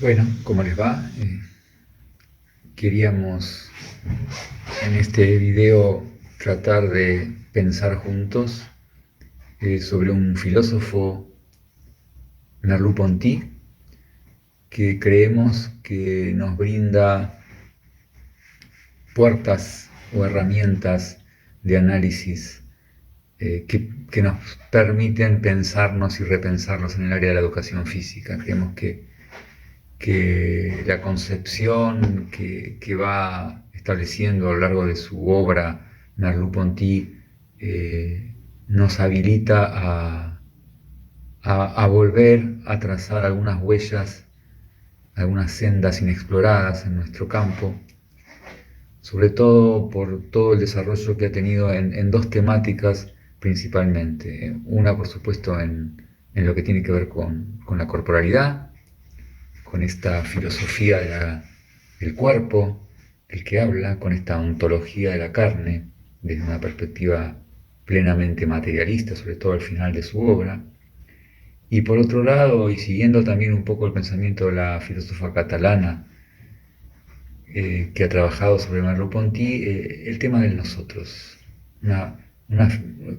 Bueno, ¿cómo les va? Queríamos en este video tratar de pensar juntos sobre un filósofo, Merleau-Ponty, que creemos que nos brinda puertas o herramientas de análisis que nos permiten pensarnos y repensarnos en el área de la educación física. Creemos que la concepción que va estableciendo a lo largo de su obra Merleau-Ponty nos habilita a volver a trazar algunas huellas, algunas sendas inexploradas en nuestro campo, sobre todo por todo el desarrollo que ha tenido en dos temáticas principalmente. Una, por supuesto, en lo que tiene que ver con la corporalidad, con esta filosofía del cuerpo, el que habla, con esta ontología de la carne, desde una perspectiva plenamente materialista, sobre todo al final de su obra. Y por otro lado, y siguiendo también un poco el pensamiento de la filósofa catalana, que ha trabajado sobre Merleau-Ponty, el tema del nosotros. Una, una,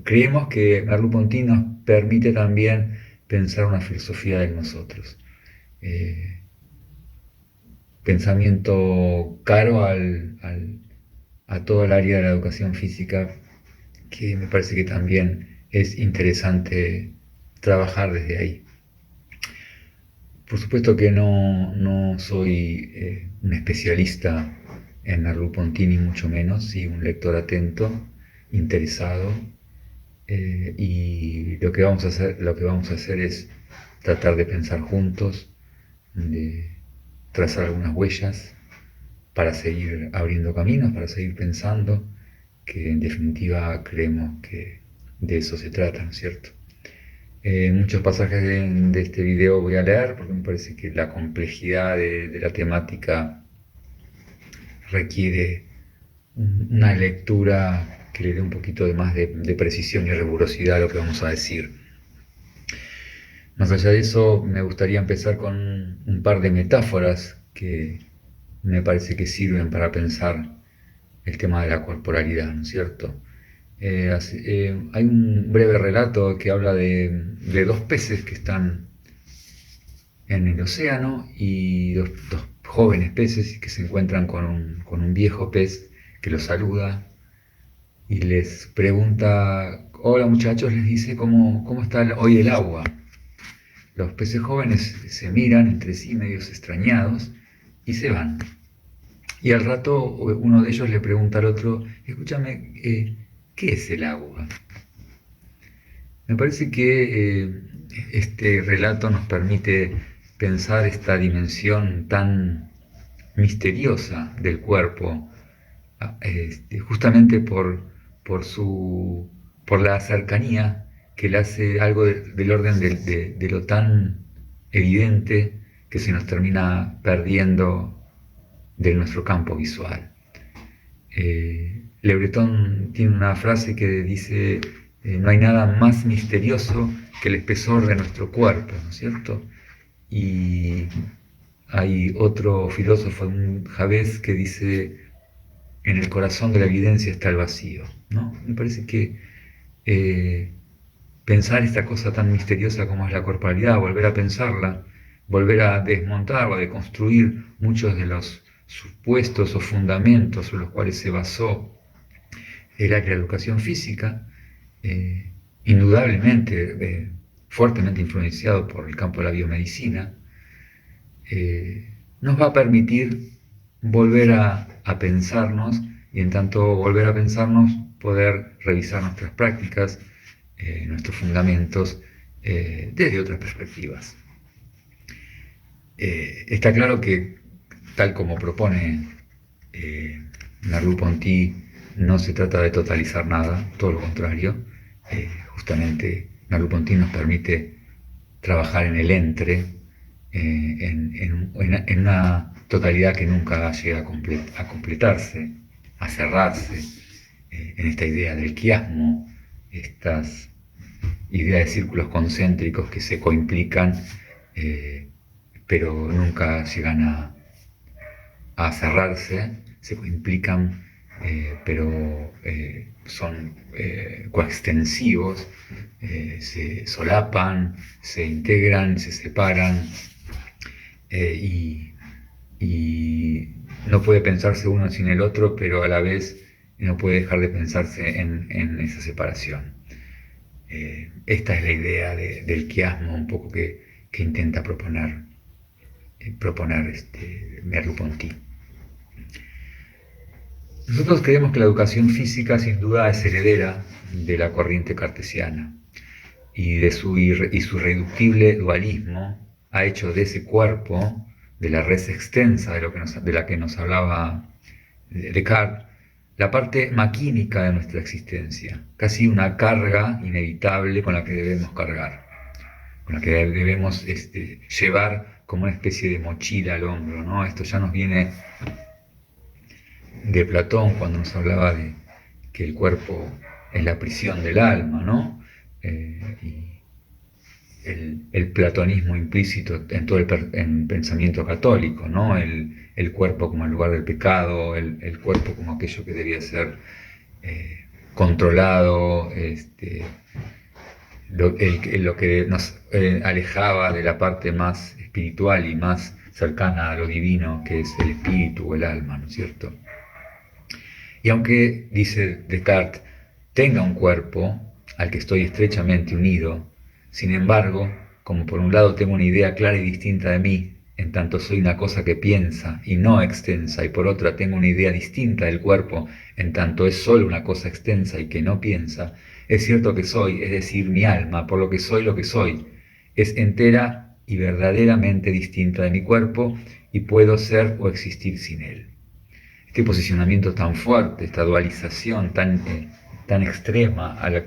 creemos que Merleau-Ponty nos permite también pensar una filosofía del nosotros. Pensamiento caro a todo el área de la educación física, que me parece que también es interesante trabajar desde ahí. Por supuesto que no soy un especialista en Merleau-Ponty, ni mucho menos, sí un lector atento, interesado, y lo que vamos a hacer es tratar de pensar juntos, de trazar algunas huellas para seguir abriendo caminos, para seguir pensando, que en definitiva creemos que de eso se trata, ¿no es cierto? Muchos pasajes de este video voy a leer porque me parece que la complejidad de la temática requiere una lectura que le dé un poquito de más de precisión y rigurosidad a lo que vamos a decir. Más allá de eso, me gustaría empezar con un par de metáforas que me parece que sirven para pensar el tema de la corporalidad, ¿no es cierto? Hay un breve relato que habla de dos peces que están en el océano y dos jóvenes peces que se encuentran con un viejo pez que los saluda y les pregunta: hola muchachos, les dice, ¿cómo está hoy el agua? Los peces jóvenes se miran entre sí medios extrañados y se van. Y al rato uno de ellos le pregunta al otro: escúchame, ¿qué es el agua? Me parece que este relato nos permite pensar esta dimensión tan misteriosa del cuerpo, justamente por la cercanía que le hace algo del orden de lo tan evidente que se nos termina perdiendo de nuestro campo visual. Le Breton tiene una frase que dice: no hay nada más misterioso que el espesor de nuestro cuerpo, ¿no es cierto? Y hay otro filósofo, un Javés, que dice: en el corazón de la evidencia está el vacío, ¿no? Me parece que pensar esta cosa tan misteriosa como es la corporalidad, volver a pensarla, volver a desmontar o a deconstruir muchos de los supuestos o fundamentos sobre los cuales se basó el área de la educación física, indudablemente fuertemente influenciado por el campo de la biomedicina, nos va a permitir volver a pensarnos, y en tanto volver a pensarnos, poder revisar nuestras prácticas, nuestros fundamentos, desde otras perspectivas. Está claro que, tal como propone Merleau-Ponty, no se trata de totalizar nada, todo lo contrario. Justamente Merleau-Ponty nos permite trabajar en el entre, en una totalidad que nunca llega a completarse, a cerrarse, en esta idea del quiasmo, estas ideas de círculos concéntricos que se coimplican pero nunca llegan a cerrarse, se implican, pero son coextensivos, se solapan, se integran, se separan, y no puede pensarse uno sin el otro, pero a la vez no puede dejar de pensarse en esa separación. Esta es la idea del quiasmo un poco que intenta proponer Merleau-Ponty. Nosotros creemos que la educación física sin duda es heredera de la corriente cartesiana y su irreductible dualismo ha hecho de ese cuerpo, de la res extensa de la que nos hablaba Descartes, la parte maquínica de nuestra existencia, casi una carga inevitable con la que debemos cargar, con la que debemos llevar como una especie de mochila al hombro, ¿no? Esto ya nos viene de Platón cuando nos hablaba de que el cuerpo es la prisión del alma, ¿no? Y el platonismo implícito en todo el pensamiento católico, ¿no? El cuerpo como el lugar del pecado, el cuerpo como aquello que debía ser controlado, lo que nos alejaba de la parte más espiritual y más cercana a lo divino, que es el espíritu o el alma, ¿no es cierto? Y aunque, dice Descartes, tenga un cuerpo al que estoy estrechamente unido, sin embargo, como por un lado tengo una idea clara y distinta de mí, en tanto soy una cosa que piensa y no extensa, y por otra tengo una idea distinta del cuerpo, en tanto es solo una cosa extensa y que no piensa, es cierto que soy, es decir, mi alma, por lo que soy, es entera y verdaderamente distinta de mi cuerpo, y puedo ser o existir sin él. Este posicionamiento tan fuerte, esta dualización tan extrema a la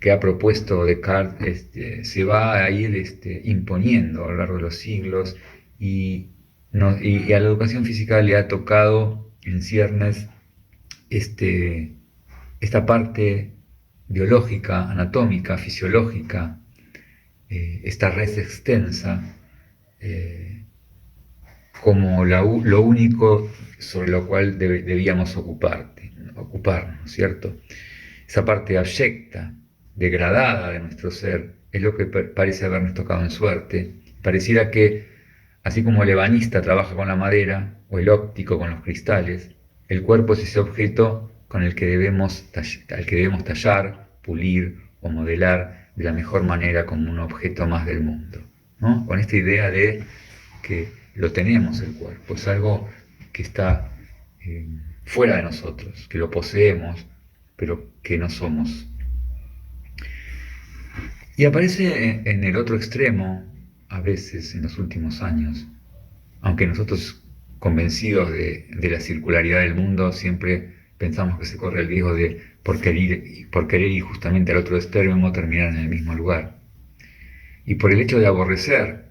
que ha propuesto Descartes, se va a ir imponiendo a lo largo de los siglos y a la educación física le ha tocado en ciernes esta parte biológica, anatómica, fisiológica, esta res extensa, como lo único sobre lo cual debíamos ocuparnos, ¿cierto? Esa parte abyecta, degradada de nuestro ser, es lo que parece habernos tocado en suerte. Pareciera que, así como el ebanista trabaja con la madera, o el óptico con los cristales, el cuerpo es ese objeto con el que debemos tallar, pulir o modelar de la mejor manera como un objeto más del mundo, ¿no? Con esta idea de que lo tenemos el cuerpo, es algo que está fuera de nosotros, que lo poseemos, pero que no somos. Y aparece en el otro extremo, a veces en los últimos años, aunque nosotros convencidos de la circularidad del mundo, siempre pensamos que se corre el riesgo de, por querer ir justamente al otro extremo, terminar en el mismo lugar. Y por el hecho de aborrecer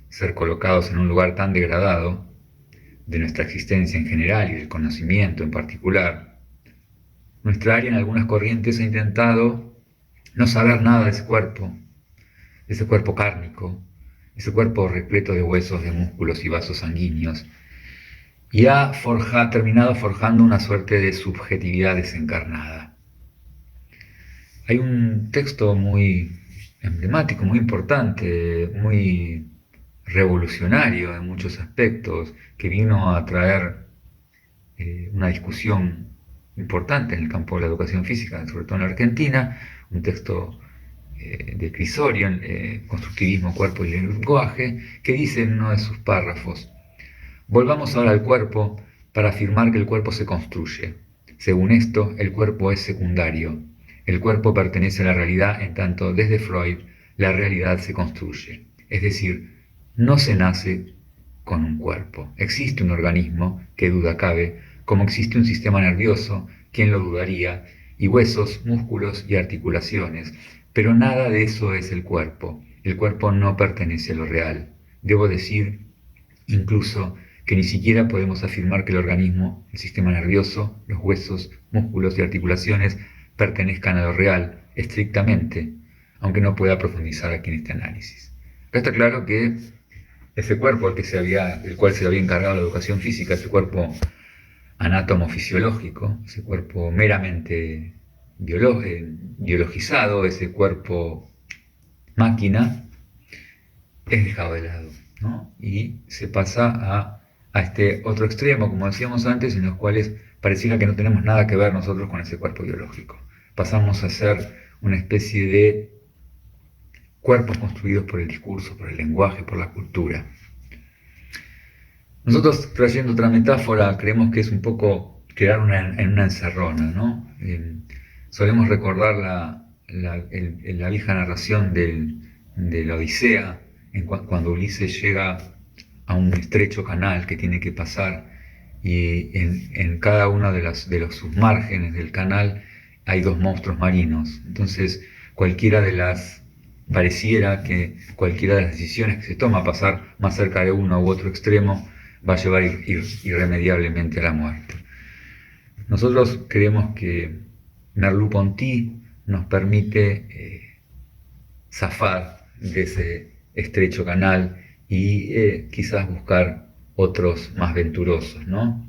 ser colocados en un lugar tan degradado, de nuestra existencia en general y del conocimiento en particular, nuestra área en algunas corrientes ha intentado no saber nada de ese cuerpo cárnico, ese cuerpo repleto de huesos, de músculos y vasos sanguíneos, y ha terminado forjando una suerte de subjetividad desencarnada. Hay un texto muy emblemático, muy importante, muy revolucionario en muchos aspectos, que vino a traer una discusión importante en el campo de la educación física, sobre todo en la Argentina, un texto de Crisorion, Constructivismo, Cuerpo y Lenguaje, que dice en uno de sus párrafos: volvamos ahora al cuerpo para afirmar que el cuerpo se construye. Según esto, el cuerpo es secundario. El cuerpo pertenece a la realidad, en tanto desde Freud la realidad se construye. Es decir, no se nace con un cuerpo. Existe un organismo, que duda cabe, como existe un sistema nervioso, ¿quién lo dudaría?, y huesos, músculos y articulaciones, pero nada de eso es el cuerpo. El cuerpo no pertenece a lo real. Debo decir, incluso, que ni siquiera podemos afirmar que el organismo, el sistema nervioso, los huesos, músculos y articulaciones pertenezcan a lo real, estrictamente, aunque no pueda profundizar aquí en este análisis. Acá está claro que ese cuerpo el cual se había encargado la educación física, ese cuerpo anátomo-fisiológico, ese cuerpo meramente biologizado, ese cuerpo máquina, es dejado de lado, ¿no? Y se pasa a este otro extremo, como decíamos antes, en los cuales pareciera que no tenemos nada que ver nosotros con ese cuerpo biológico. Pasamos a ser una especie de cuerpos construidos por el discurso, por el lenguaje, por la cultura. Nosotros, trayendo otra metáfora, creemos que es un poco quedar en una encerrona, ¿no? Solemos recordar la vieja narración de la Odisea, cuando Ulises llega a un estrecho canal que tiene que pasar, y en cada uno de los submárgenes del canal hay dos monstruos marinos. Entonces, pareciera que cualquiera de las decisiones que se toma, pasar más cerca de uno u otro extremo, va a llevar irremediablemente a la muerte. Nosotros creemos que Merleau-Ponty nos permite zafar de ese estrecho canal y quizás buscar otros más venturosos, ¿no?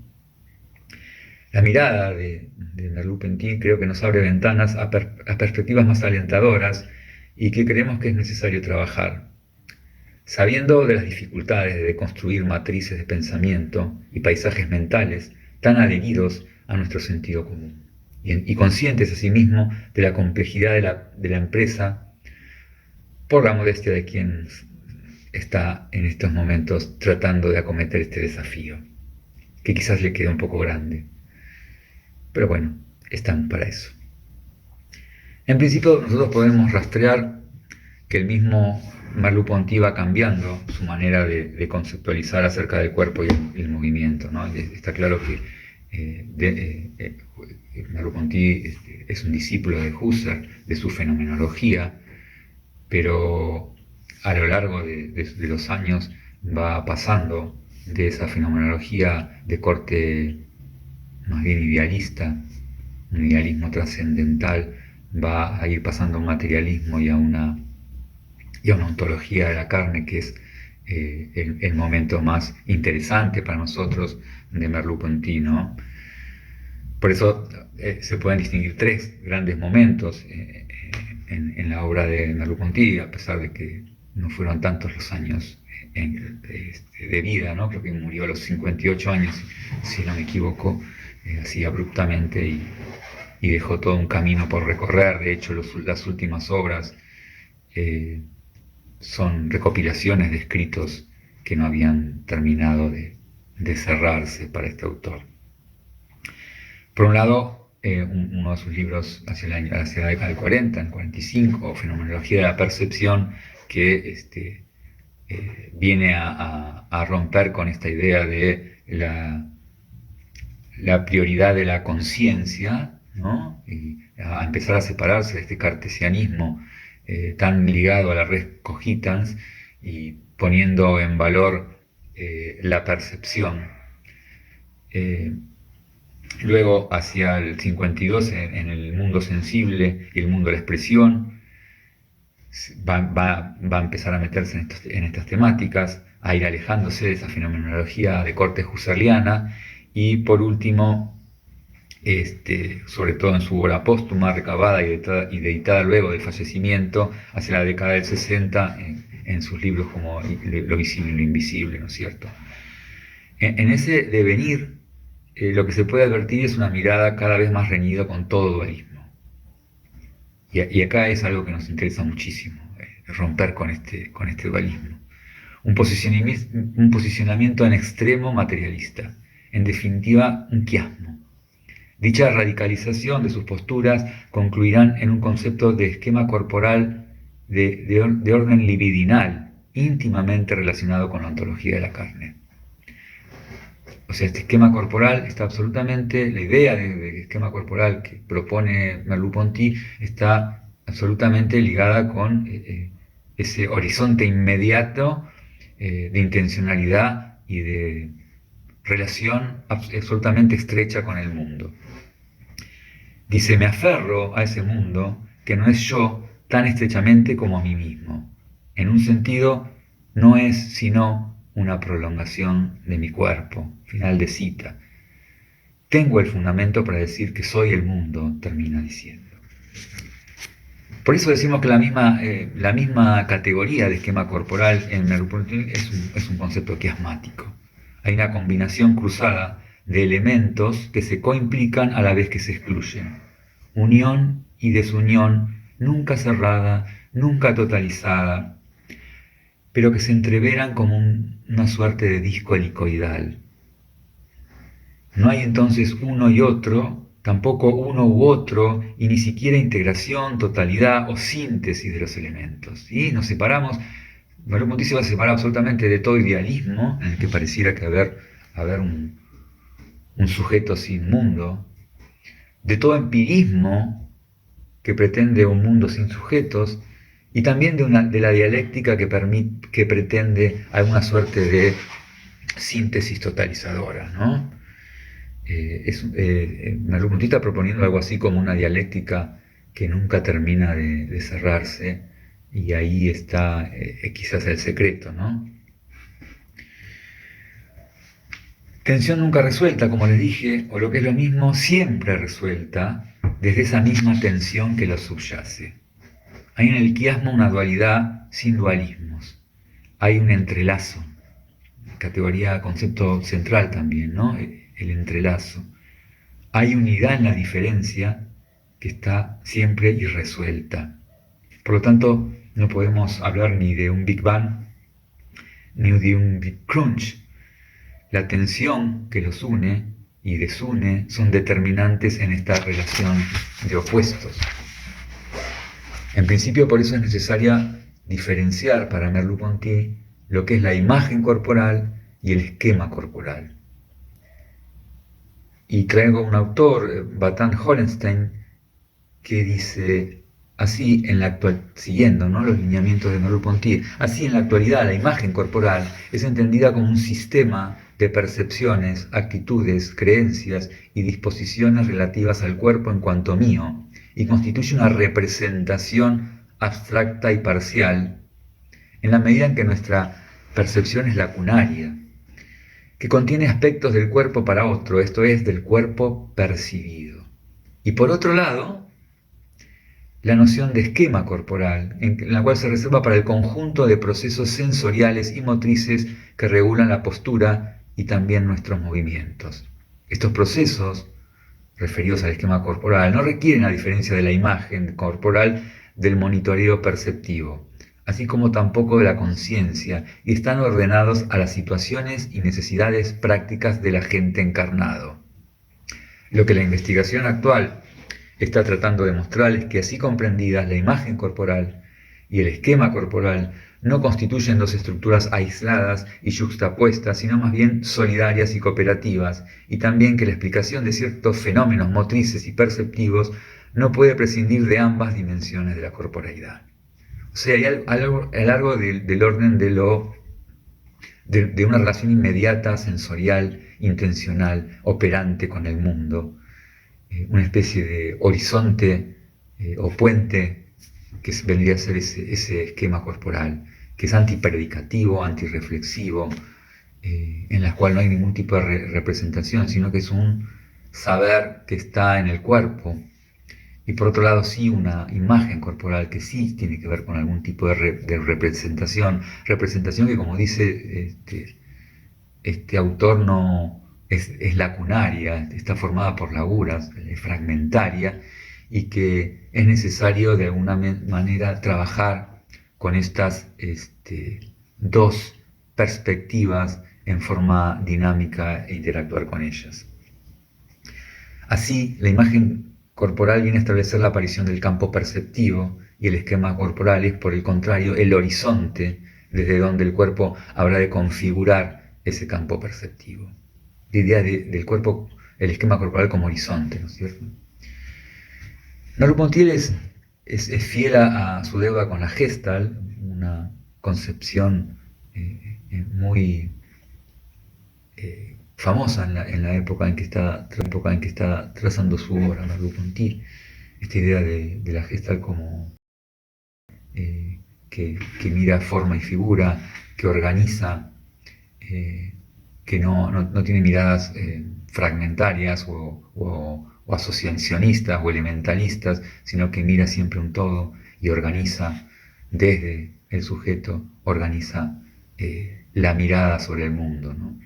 La mirada de Merleau-Ponty creo que nos abre ventanas a perspectivas más alentadoras y que creemos que es necesario trabajar. Sabiendo de las dificultades de construir matrices de pensamiento y paisajes mentales tan adheridos a nuestro sentido común, y conscientes asimismo de la complejidad de la empresa, por la modestia de quien está en estos momentos tratando de acometer este desafío, que quizás le quede un poco grande. Pero bueno, están para eso. En principio nosotros podemos rastrear que el mismo Merleau-Ponty va cambiando su manera de conceptualizar acerca del cuerpo y el movimiento, ¿no? Está claro que Merleau-Ponty es un discípulo de Husserl, de su fenomenología, pero a lo largo de los años va pasando de esa fenomenología de corte más bien idealista, un idealismo trascendental, va a ir pasando a un materialismo y a una ontología de la carne, que es el momento más interesante para nosotros de Merleau-Ponty, ¿no? Por eso se pueden distinguir tres grandes momentos en la obra de Merleau-Ponty, a pesar de que no fueron tantos los años de vida, ¿no? Creo que murió a los 58 años, si no me equivoco, así abruptamente, y dejó todo un camino por recorrer. De hecho, las últimas obras son recopilaciones de escritos que no habían terminado de cerrarse para este autor. Por un lado, uno de sus libros hacia la década del 40, en 45, Fenomenología de la Percepción, que viene a romper con esta idea de la prioridad de la conciencia, ¿no? Y a empezar a separarse de este cartesianismo tan ligado a la res cogitans y poniendo en valor la percepción. Luego, hacia el 52, en el mundo sensible y el mundo de la expresión, va a empezar a meterse en estas temáticas, a ir alejándose de esa fenomenología de corte husserliana, y por último, sobre todo en su obra póstuma, recabada y editada luego del fallecimiento, hacia la década del 60, en sus libros como Lo visible y lo invisible, ¿no es cierto? En ese devenir, lo que se puede advertir es una mirada cada vez más reñida con todo dualismo. Y acá es algo que nos interesa muchísimo, romper con este dualismo. Un posicionamiento en extremo materialista, en definitiva un quiasmo. Dicha radicalización de sus posturas concluirán en un concepto de esquema corporal de orden libidinal, íntimamente relacionado con la ontología de la carne. O sea, este esquema corporal está absolutamente, la idea de esquema corporal que propone Merleau-Ponty está absolutamente ligada con ese horizonte inmediato de intencionalidad y de relación absolutamente estrecha con el mundo. Dice, me aferro a ese mundo que no es yo tan estrechamente como a mí mismo. En un sentido, no es sino una prolongación de mi cuerpo. Final de cita. Tengo el fundamento para decir que soy el mundo, termina diciendo. Por eso decimos que la misma categoría de esquema corporal en Merleau-Ponty es un concepto quiasmático. Hay una combinación cruzada de elementos que se coimplican a la vez que se excluyen. Unión y desunión, nunca cerrada, nunca totalizada, pero que se entreveran como una suerte de disco helicoidal. No hay entonces uno y otro, tampoco uno u otro, y ni siquiera integración, totalidad o síntesis de los elementos. Y nos separamos, Merleau-Ponty se va a separar absolutamente de todo idealismo, en el que pareciera que haber un sujeto sin mundo, de todo empirismo que pretende un mundo sin sujetos, y también de la dialéctica que pretende alguna suerte de síntesis totalizadora, ¿no? Merleau-Ponty está proponiendo algo así como una dialéctica que nunca termina de cerrarse, y ahí está quizás el secreto, ¿no? Tensión nunca resuelta, como les dije, o lo que es lo mismo, siempre resuelta desde esa misma tensión que lo subyace. Hay en el quiasmo una dualidad sin dualismos. Hay un entrelazo, categoría, concepto central también, ¿no? El entrelazo. Hay unidad en la diferencia que está siempre irresuelta. Por lo tanto, no podemos hablar ni de un Big Bang ni de un Big Crunch. La tensión que los une y desune son determinantes en esta relación de opuestos. En principio, por eso es necesaria diferenciar para Merleau-Ponty lo que es la imagen corporal y el esquema corporal. Y traigo un autor, Batan Hollenstein, que dice así siguiendo, ¿no?, los lineamientos de Merleau-Ponty, así en la actualidad la imagen corporal es entendida como un sistema de percepciones, actitudes, creencias y disposiciones relativas al cuerpo en cuanto mío, y constituye una representación abstracta y parcial en la medida en que nuestra percepción es lacunaria, que contiene aspectos del cuerpo para otro, esto es, del cuerpo percibido. Y por otro lado, la noción de esquema corporal, en la cual se reserva para el conjunto de procesos sensoriales y motrices que regulan la postura y también nuestros movimientos. Estos procesos, referidos al esquema corporal, no requieren, a diferencia de la imagen corporal, del monitoreo perceptivo, así como tampoco de la conciencia, y están ordenados a las situaciones y necesidades prácticas del agente encarnado. Lo que la investigación actual está tratando de mostrar es que, así comprendidas, la imagen corporal y el esquema corporal no constituyen dos estructuras aisladas y yuxtapuestas, sino más bien solidarias y cooperativas, y también que la explicación de ciertos fenómenos motrices y perceptivos no puede prescindir de ambas dimensiones de la corporeidad. O sea, hay algo a lo largo del orden de una relación inmediata, sensorial, intencional, operante con el mundo, una especie de horizonte o puente que vendría a ser ese esquema corporal, que es antipredicativo, antirreflexivo, en la cual no hay ningún tipo de representación, sino que es un saber que está en el cuerpo, y por otro lado sí una imagen corporal que sí tiene que ver con algún tipo de representación que, como dice este autor, no es lacunaria, está formada por lagunas, es fragmentaria, y que es necesario de alguna manera trabajar con estas dos perspectivas en forma dinámica e interactuar con ellas. Así, la imagen corporal viene a establecer la aparición del campo perceptivo, y el esquema corporal es, por el contrario, el horizonte desde donde el cuerpo habrá de configurar ese campo perceptivo. La idea del cuerpo, el esquema corporal como horizonte, ¿no es cierto? Merleau-Ponty es fiel a su deuda con la Gestalt, una concepción muy famosa en la época en que está trazando su obra, Merleau-Ponty, esta idea de la Gestalt como que mira forma y figura, que organiza, que no tiene miradas fragmentarias o asociacionistas o elementalistas, sino que mira siempre un todo y organiza desde el sujeto, organiza la mirada sobre el mundo, ¿no?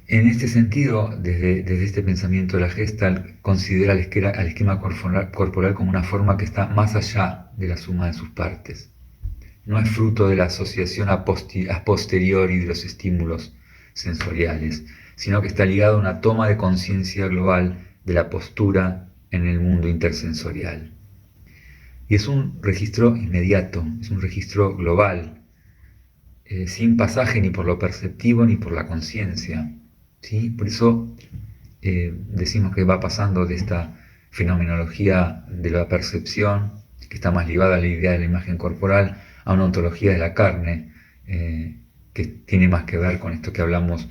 En este sentido, desde este pensamiento de la Gestalt, considera al esquema corporal como una forma que está más allá de la suma de sus partes. No es fruto de la asociación a posteriori de los estímulos sensoriales, sino que está ligado a una toma de conciencia global de la postura en el mundo intersensorial. Y es un registro inmediato, es un registro global, sin pasaje ni por lo perceptivo ni por la conciencia. ¿Sí? Por eso decimos que va pasando de esta fenomenología de la percepción, que está más ligada a la idea de la imagen corporal, a una ontología de la carne, que tiene más que ver con esto que hablamos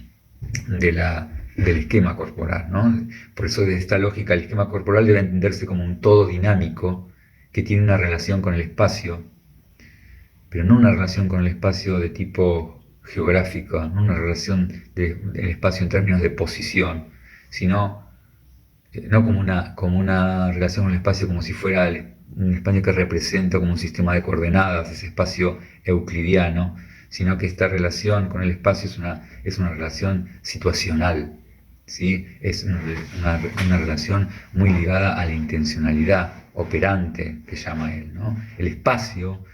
del esquema corporal, ¿no? Por eso de esta lógica el esquema corporal debe entenderse como un todo dinámico que tiene una relación con el espacio, pero no una relación con el espacio de tipo geográfico, no una relación del espacio en términos de posición, sino no como una relación con el espacio como si fuera un espacio que representa como un sistema de coordenadas, ese espacio euclidiano, sino que esta relación con el espacio es una relación situacional, ¿sí? Es una relación muy ligada a la intencionalidad operante que llama él, ¿no? El espacio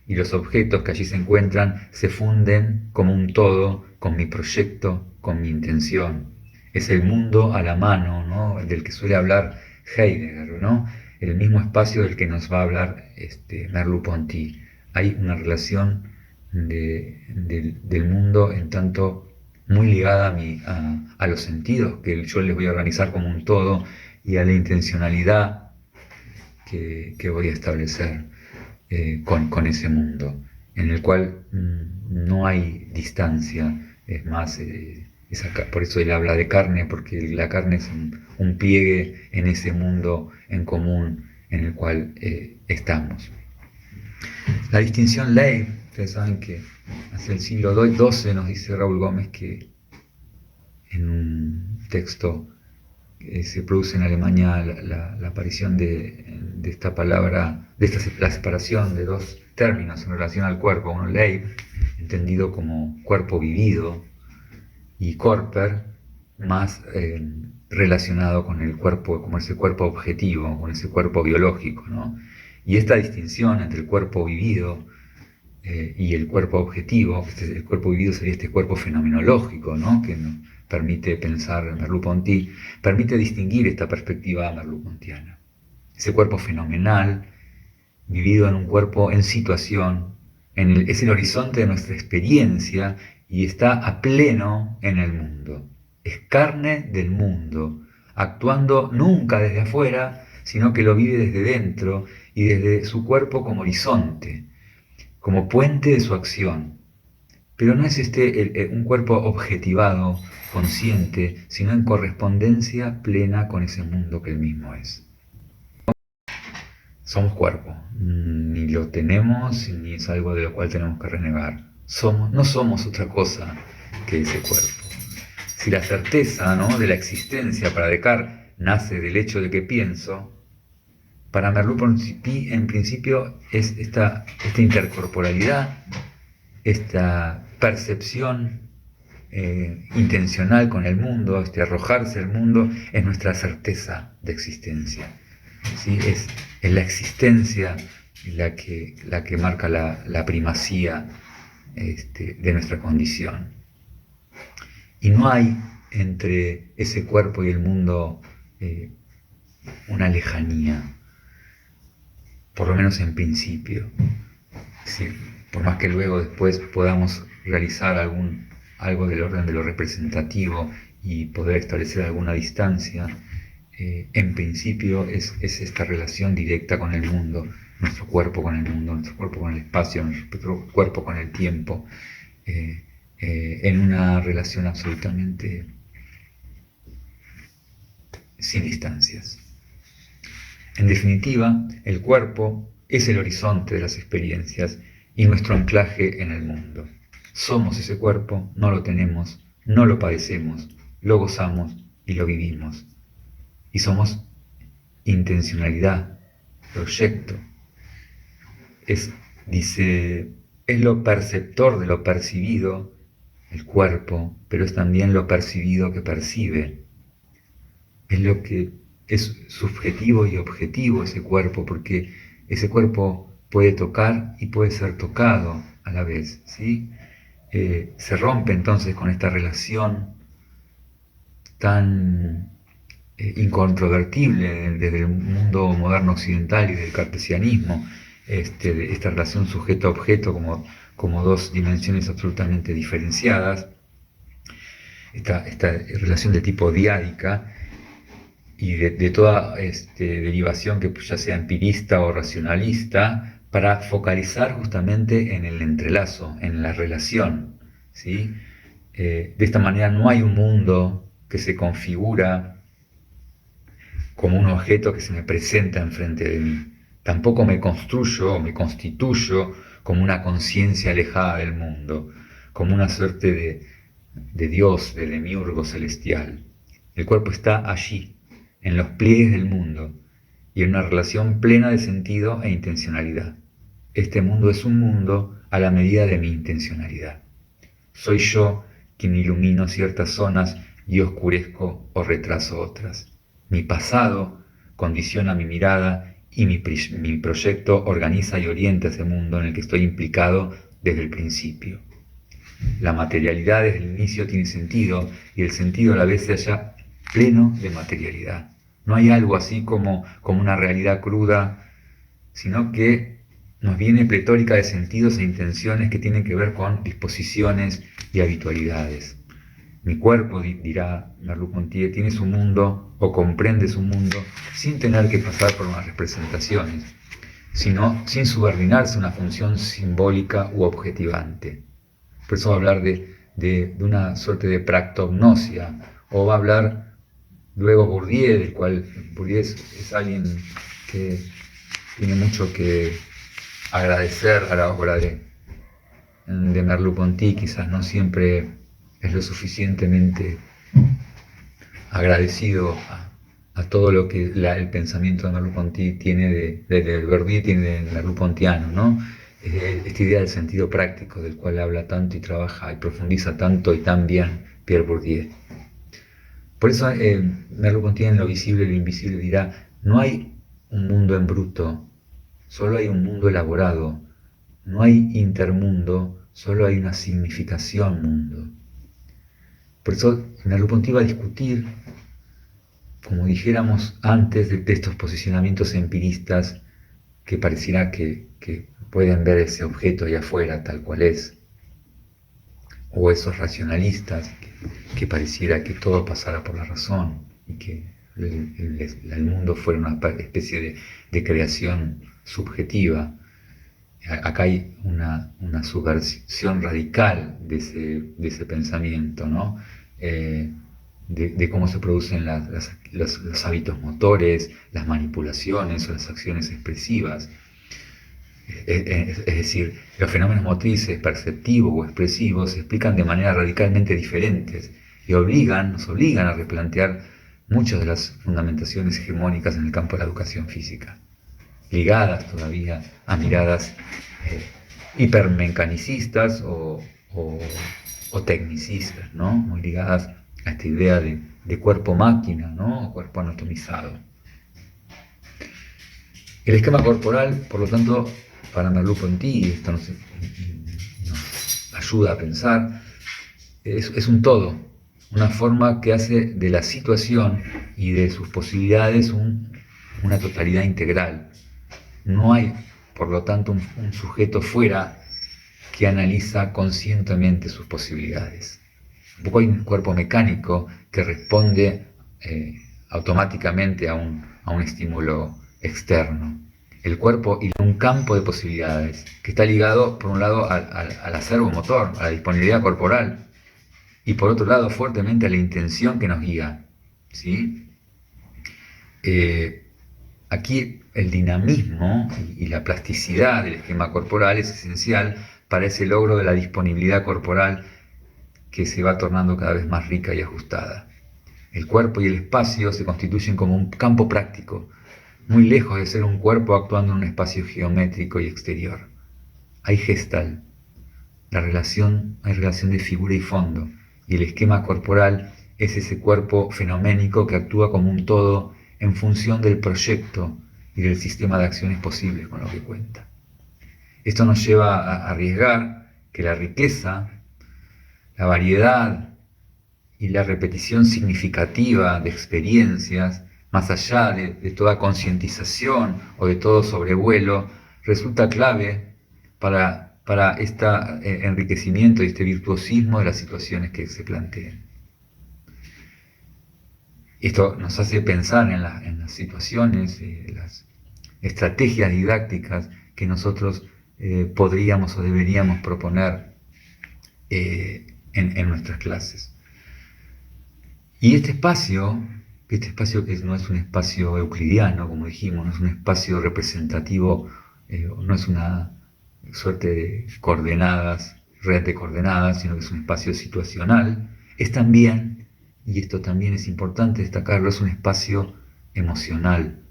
y los objetos que allí se encuentran se funden como un todo con mi proyecto, con mi intención. Es el mundo a la mano, ¿no? Del que suele hablar Heidegger, ¿no? El mismo espacio del que nos va a hablar Merleau-Ponty. Hay una relación del mundo en tanto muy ligada a los sentidos, que yo les voy a organizar como un todo, y a la intencionalidad que voy a establecer con ese mundo, en el cual no hay distancia. Es más, por eso él habla de carne, porque la carne es un pliegue en ese mundo en común en el cual estamos. La distinción ley, ustedes saben que hacia el siglo XII nos dice Raúl Gómez que en un texto se produce en Alemania la aparición de esta palabra, la separación de dos términos en relación al cuerpo, uno Leib, entendido como cuerpo vivido, y Körper, más relacionado con el cuerpo, como ese cuerpo objetivo, con ese cuerpo biológico, ¿no? Y esta distinción entre el cuerpo vivido y el cuerpo objetivo, el cuerpo vivido sería este cuerpo fenomenológico, ¿no? Que nos permite pensar Merleau-Ponty, permite distinguir esta perspectiva merleau-pontiana. Ese cuerpo fenomenal, vivido en un cuerpo en situación, es el horizonte de nuestra experiencia y está a pleno en el mundo. Es carne del mundo, actuando nunca desde afuera, sino que lo vive desde dentro y desde su cuerpo como horizonte, como puente de su acción. Pero no es un cuerpo objetivado, consciente, sino en correspondencia plena con ese mundo que él mismo es. Somos cuerpo, ni lo tenemos, ni es algo de lo cual tenemos que renegar. No somos otra cosa que ese cuerpo. Si la certeza, ¿no?, de la existencia para Descartes nace del hecho de que pienso, para Merleau-Ponty en principio es esta intercorporalidad, esta percepción intencional con el mundo, este arrojarse al mundo, es nuestra certeza de existencia. ¿Sí? Es la existencia la que marca la primacía de nuestra condición. Y no hay entre ese cuerpo y el mundo una lejanía, por lo menos en principio. ¿Sí? Por más que luego después podamos realizar algo del orden de lo representativo y poder establecer alguna distancia, en principio es esta relación directa con el mundo, nuestro cuerpo con el mundo, nuestro cuerpo con el espacio, nuestro cuerpo con el tiempo, en una relación absolutamente sin distancias. En definitiva, el cuerpo es el horizonte de las experiencias y nuestro anclaje en el mundo. Somos ese cuerpo, no lo tenemos, no lo padecemos, lo gozamos y lo vivimos. Y somos intencionalidad, proyecto. Dice, es lo perceptor de lo percibido, el cuerpo, pero es también lo percibido que percibe. Es lo que es subjetivo y objetivo ese cuerpo, porque ese cuerpo puede tocar y puede ser tocado a la vez, ¿sí? Se rompe entonces con esta relación tan incontrovertible desde el mundo moderno occidental y del cartesianismo, de esta relación sujeto-objeto como dos dimensiones absolutamente diferenciadas, esta relación de tipo diádica y de toda derivación que ya sea empirista o racionalista, para focalizar justamente en el entrelazo, en la relación, ¿sí? De esta manera no hay un mundo que se configura como un objeto que se me presenta enfrente de mí. Tampoco me construyo o me constituyo como una conciencia alejada del mundo, como una suerte de Dios, de demiurgo celestial. El cuerpo está allí, en los pliegues del mundo, y en una relación plena de sentido e intencionalidad. Este mundo es un mundo a la medida de mi intencionalidad. Soy yo quien ilumino ciertas zonas y oscurezco o retraso otras. Mi pasado condiciona mi mirada y mi proyecto organiza y orienta ese mundo en el que estoy implicado desde el principio. La materialidad desde el inicio tiene sentido y el sentido a la vez se halla pleno de materialidad. No hay algo así como una realidad cruda, sino que nos viene pletórica de sentidos e intenciones que tienen que ver con disposiciones y habitualidades. Mi cuerpo, dirá Merleau-Ponty, tiene su mundo o comprende su mundo sin tener que pasar por unas representaciones, sino sin subordinarse a una función simbólica u objetivante. Por eso va a hablar de una suerte de practognosia, o va a hablar luego Bourdieu, del cual Bourdieu es alguien que tiene mucho que agradecer a la obra de Merleau-Ponty, quizás no siempre es lo suficientemente agradecido a todo lo que el pensamiento de Merleau-Ponty tiene de Bourdieu, tiene de Merleau-Pontiano, ¿no? Esta idea del sentido práctico del cual habla tanto y trabaja y profundiza tanto y tan bien Pierre Bourdieu. Por eso Merleau-Ponty en Lo visible y lo invisible dirá, no hay un mundo en bruto, solo hay un mundo elaborado, no hay intermundo, solo hay una significación mundo. Por eso Merleau-Ponty va a discutir, como dijéramos antes, de estos posicionamientos empiristas que pareciera que pueden ver ese objeto ahí afuera tal cual es, o esos racionalistas que pareciera que todo pasara por la razón y que el mundo fuera una especie de creación subjetiva. Acá hay una subversión radical de ese pensamiento, ¿no? De cómo se producen los hábitos motores, las manipulaciones o las acciones expresivas. Es decir, los fenómenos motrices, perceptivos o expresivos se explican de manera radicalmente diferentes y nos obligan a replantear muchas de las fundamentaciones hegemónicas en el campo de la educación física, ligadas todavía a miradas hipermecanicistas o tecnicistas, ¿no? Muy ligadas a esta idea de cuerpo-máquina, ¿no? O cuerpo anatomizado. El esquema corporal, por lo tanto, para Merleau-Ponty, esto nos ayuda a pensar, es un todo, una forma que hace de la situación y de sus posibilidades una totalidad integral. No hay, por lo tanto, un sujeto fuera que analiza conscientemente sus posibilidades. Tampoco hay un cuerpo mecánico que responde automáticamente a un estímulo externo. El cuerpo y un campo de posibilidades que está ligado, por un lado, al acervo motor, a la disponibilidad corporal, y por otro lado, fuertemente a la intención que nos guía, ¿sí? Aquí el dinamismo y la plasticidad del esquema corporal es esencial para ese logro de la disponibilidad corporal que se va tornando cada vez más rica y ajustada. El cuerpo y el espacio se constituyen como un campo práctico, muy lejos de ser un cuerpo actuando en un espacio geométrico y exterior. Hay gestal, hay relación de figura y fondo, y el esquema corporal es ese cuerpo fenoménico que actúa como un todo en función del proyecto y del sistema de acciones posibles con lo que cuenta. Esto nos lleva a arriesgar que la riqueza, la variedad y la repetición significativa de experiencias, más allá de toda concientización o de todo sobrevuelo, resulta clave para este enriquecimiento y este virtuosismo de las situaciones que se planteen. Esto nos hace pensar en las situaciones, las estrategias didácticas que nosotros podríamos o deberíamos proponer en nuestras clases. Y este espacio que no es un espacio euclidiano, como dijimos, no es un espacio representativo, no es una suerte de coordenadas, red de coordenadas, sino que es un espacio situacional, es también, y esto también es importante destacarlo, es un espacio emocional.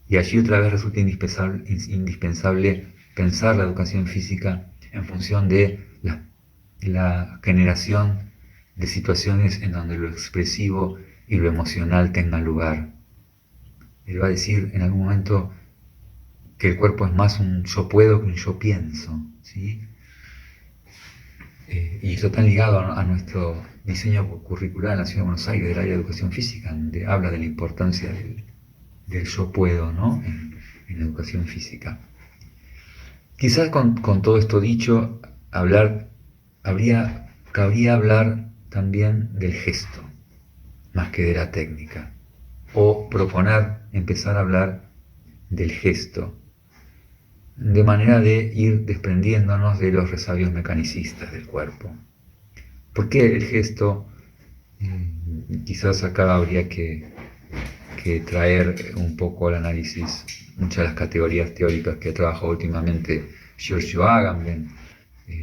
Y allí otra vez resulta indispensable pensar la educación física en función de la generación de situaciones en donde lo expresivo y lo emocional tengan lugar. Él va a decir en algún momento que el cuerpo es más un yo puedo que un yo pienso, ¿sí? Y eso está ligado a nuestro diseño curricular en la Ciudad de Buenos Aires, del área de educación física, donde habla de la importancia del yo puedo, ¿no? en la educación física. Quizás con todo esto dicho, cabría hablar también del gesto, más que de la técnica, o empezar a hablar del gesto, de manera de ir desprendiéndonos de los resabios mecanicistas del cuerpo. ¿Por qué el gesto? Quizás acá habría que traer un poco al análisis muchas de las categorías teóricas que ha trabajado últimamente Giorgio Agamben.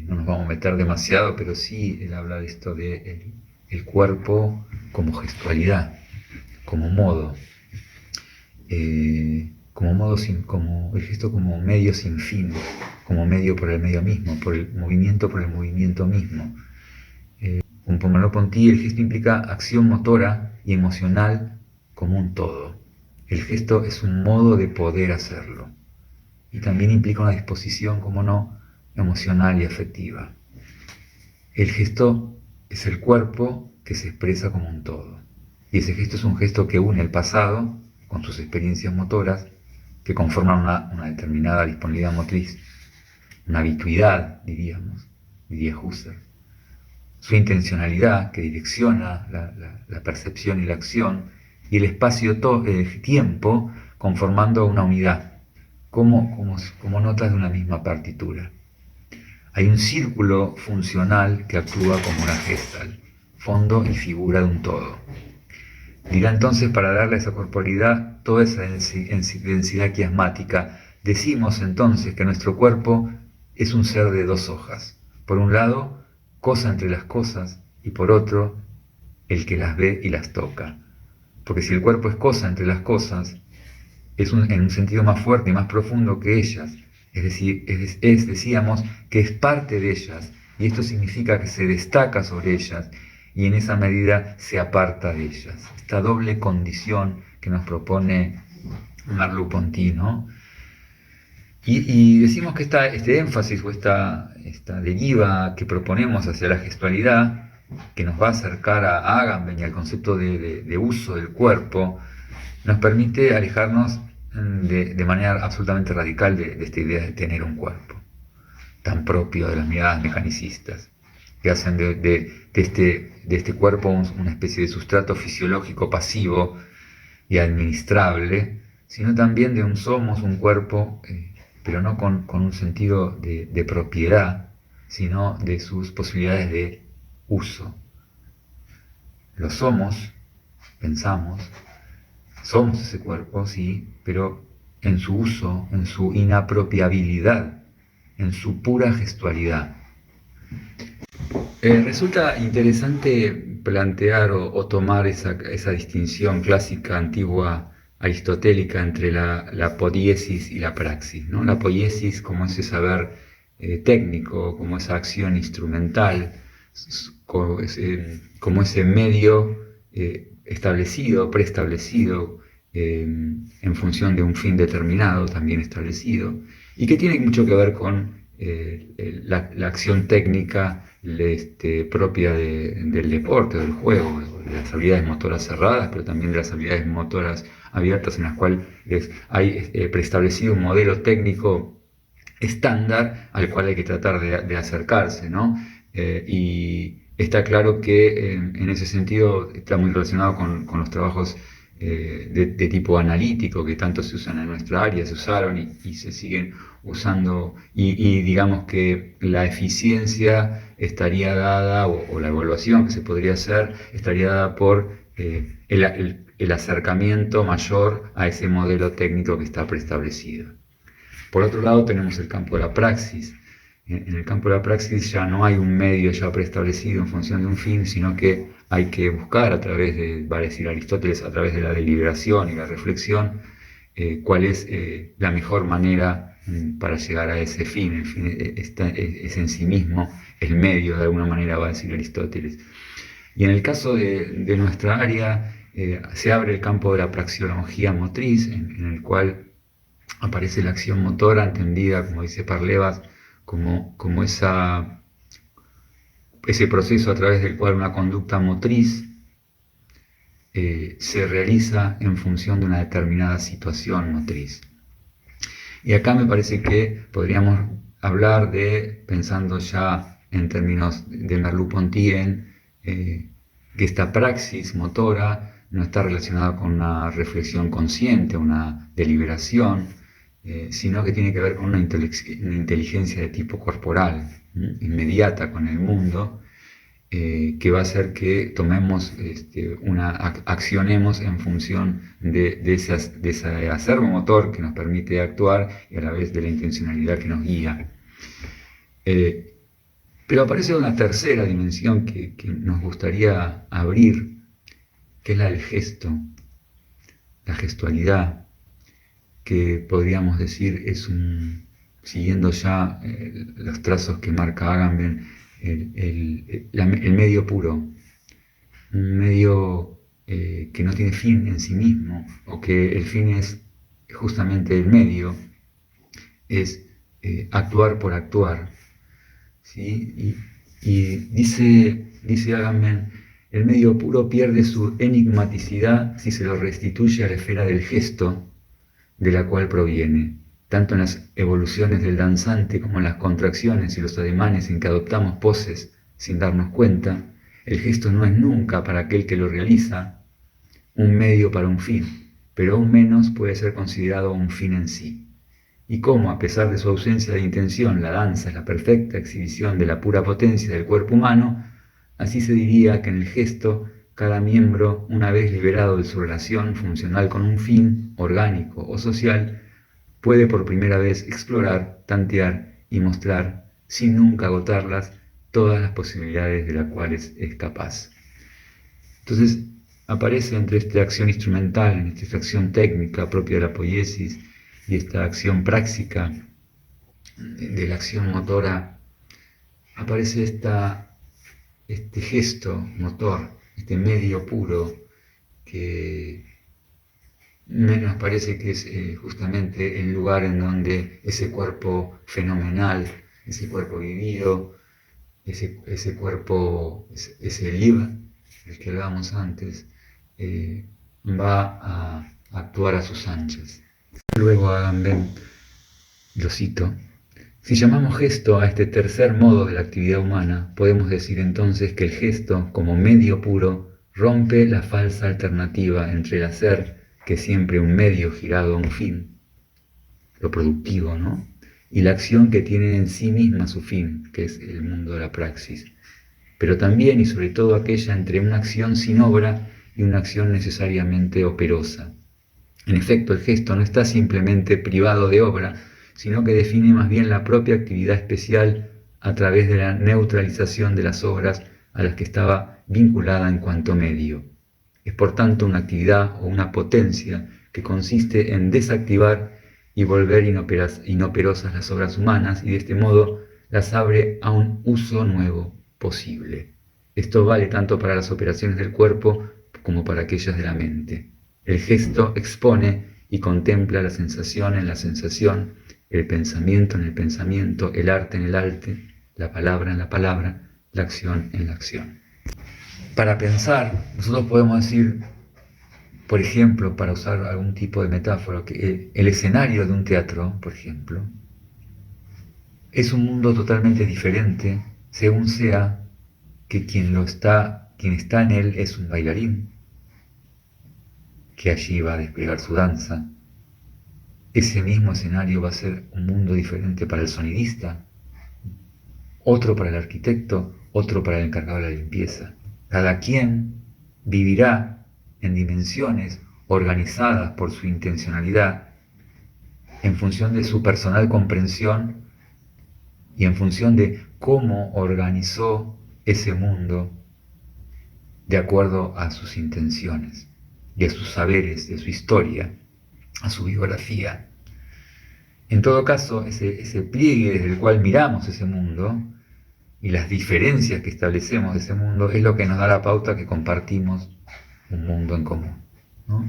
No nos vamos a meter demasiado, pero sí él habla de esto de el cuerpo como gestualidad, como modo, como el gesto como medio sin fin, como medio por el medio mismo, por el movimiento mismo. Con Merleau-Ponty, el gesto implica acción motora y emocional como un todo. El gesto es un modo de poder hacerlo y también implica una disposición, como no, emocional y afectiva. El gesto es el cuerpo que se expresa como un todo. Y ese gesto es un gesto que une el pasado con sus experiencias motoras que conforman una determinada disponibilidad motriz, una habituidad, diría Husserl. Su intencionalidad que direcciona la percepción y la acción, y el espacio-tiempo conformando una unidad, como notas de una misma partitura. Hay un círculo funcional que actúa como una gestal, fondo y figura de un todo. Dirá entonces, para darle a esa corporeidad toda esa densidad quiasmática, decimos entonces que nuestro cuerpo es un ser de dos hojas. Por un lado, cosa entre las cosas, y por otro, el que las ve y las toca. Porque si el cuerpo es cosa entre las cosas, en un sentido más fuerte y más profundo que ellas, es decir, decíamos que es parte de ellas, y esto significa que se destaca sobre ellas, y en esa medida se aparta de ellas. Esta doble condición que nos propone Merleau-Ponty, ¿no? Y decimos que este énfasis o esta deriva que proponemos hacia la gestualidad, que nos va a acercar a Agamben y al concepto de uso del cuerpo, nos permite alejarnos de manera absolutamente radical de esta idea de tener un cuerpo, tan propio de las miradas mecanicistas, que hacen de este cuerpo una especie de sustrato fisiológico pasivo y administrable, sino también de un somos, un cuerpo, pero no con un sentido de propiedad, sino de sus posibilidades de uso. Lo somos, pensamos, somos ese cuerpo, sí, pero en su uso, en su inapropiabilidad, en su pura gestualidad. Resulta interesante plantear o tomar esa distinción clásica, antigua, aristotélica entre la poiesis y la praxis, ¿no? La poiesis como ese saber técnico, como esa acción instrumental, como ese medio establecido, preestablecido, en función de un fin determinado, también establecido, y que tiene mucho que ver con la acción técnica propia del deporte, del juego, de las habilidades motoras cerradas, pero también de las habilidades motoras abiertas, en las cuales hay preestablecido un modelo técnico estándar al cual hay que tratar de acercarse, ¿no? Y está claro que en ese sentido está muy relacionado con los trabajos de tipo analítico que tanto se usan en nuestra área, se usaron y se siguen usando, y digamos que la eficiencia estaría dada, o la evaluación que se podría hacer, estaría dada por el acercamiento mayor a ese modelo técnico que está preestablecido. Por otro lado tenemos el campo de la praxis. En el campo de la praxis ya no hay un medio ya preestablecido en función de un fin, sino que hay que buscar a través de, va a decir Aristóteles, a través de la deliberación y la reflexión, cuál es la mejor manera para llegar a ese fin. El fin es en sí mismo el medio, de alguna manera, va a decir Aristóteles. Y en el caso de nuestra área, se abre el campo de la praxeología motriz, en el cual aparece la acción motora, entendida, como dice Parlevas, como ese proceso a través del cual una conducta motriz se realiza en función de una determinada situación motriz. Y acá me parece que podríamos hablar pensando ya en términos de Merleau-Ponty, que esta praxis motora no está relacionada con una reflexión consciente, una deliberación, sino que tiene que ver con una inteligencia de tipo corporal, inmediata con el mundo, que va a hacer que tomemos, accionemos en función de ese acervo motor que nos permite actuar y a la vez de la intencionalidad que nos guía. Pero aparece una tercera dimensión que nos gustaría abrir, que es la del gesto, la gestualidad, que podríamos decir es siguiendo ya los trazos que marca Agamben, el medio puro, un medio que no tiene fin en sí mismo, o que el fin es justamente el medio, es actuar por actuar, ¿sí? Y dice Agamben, el medio puro pierde su enigmaticidad si se lo restituye a la esfera del gesto de la cual proviene, tanto en las evoluciones del danzante como en las contracciones y los ademanes en que adoptamos poses sin darnos cuenta. El gesto no es nunca, para aquel que lo realiza, un medio para un fin, pero aún menos puede ser considerado un fin en sí. Y como, a pesar de su ausencia de intención, la danza es la perfecta exhibición de la pura potencia del cuerpo humano, así se diría que en el gesto cada miembro, una vez liberado de su relación funcional con un fin, orgánico o social, puede por primera vez explorar, tantear y mostrar, sin nunca agotarlas, todas las posibilidades de las cuales es capaz. Entonces, aparece entre esta acción instrumental, entre esta acción técnica propia de la poiesis y esta acción práctica de la acción motora, aparece este gesto motor, este medio puro, que nos parece que es justamente el lugar en donde ese cuerpo fenomenal, ese cuerpo vivido, ese cuerpo, ese libre, del que hablábamos antes, va a actuar a sus anchas. Luego Agamben, lo cito: si llamamos gesto a este tercer modo de la actividad humana, podemos decir entonces que el gesto, como medio puro, rompe la falsa alternativa entre el hacer, que es siempre un medio girado a un fin, lo productivo, ¿no?, y la acción que tiene en sí misma su fin, que es el mundo de la praxis, pero también y sobre todo aquella entre una acción sin obra y una acción necesariamente operosa. En efecto, el gesto no está simplemente privado de obra, sino que define más bien la propia actividad especial a través de la neutralización de las obras a las que estaba vinculada en cuanto medio. Es por tanto una actividad o una potencia que consiste en desactivar y volver inoperosas las obras humanas y de este modo las abre a un uso nuevo posible. Esto vale tanto para las operaciones del cuerpo como para aquellas de la mente. El gesto expone y contempla la sensación en la sensación, el pensamiento en el pensamiento, el arte en el arte, la palabra en la palabra, la acción en la acción. Para pensar, nosotros podemos decir, por ejemplo, para usar algún tipo de metáfora, que el escenario de un teatro, por ejemplo, es un mundo totalmente diferente según sea que quien está en él es un bailarín, que allí va a desplegar su danza. Ese mismo escenario va a ser un mundo diferente para el sonidista, otro para el arquitecto, otro para el encargado de la limpieza. Cada quien vivirá en dimensiones organizadas por su intencionalidad en función de su personal comprensión y en función de cómo organizó ese mundo de acuerdo a sus intenciones y a sus saberes, de su historia, a su biografía. En todo caso, ese pliegue desde el cual miramos ese mundo y las diferencias que establecemos de ese mundo es lo que nos da la pauta que compartimos un mundo en común, ¿no?